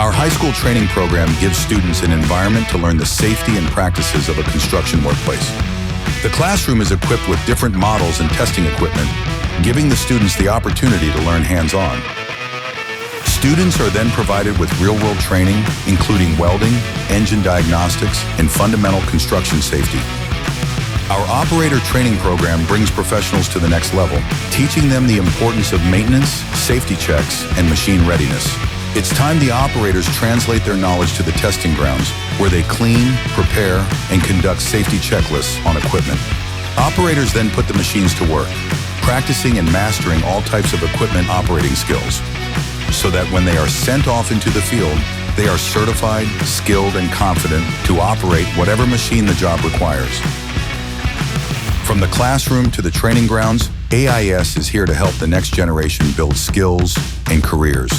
Our high school training program gives students an environment to learn the safety and practices of a construction workplace. The classroom is equipped with different models and testing equipment, giving the students the opportunity to learn hands-on. Students are then provided with real-world training, including welding, engine diagnostics, and fundamental construction safety. Our operator training program brings professionals to the next level, teaching them the importance of maintenance, safety checks, and machine readiness. It's time the operators translate their knowledge to the testing grounds, where they clean, prepare, and conduct safety checklists on equipment. Operators then put the machines to work, practicing and mastering all types of equipment operating skills, so that when they are sent off into the field, they are certified, skilled, and confident to operate whatever machine the job requires. From the classroom to the training grounds, AIS is here to help the next generation build skills and careers.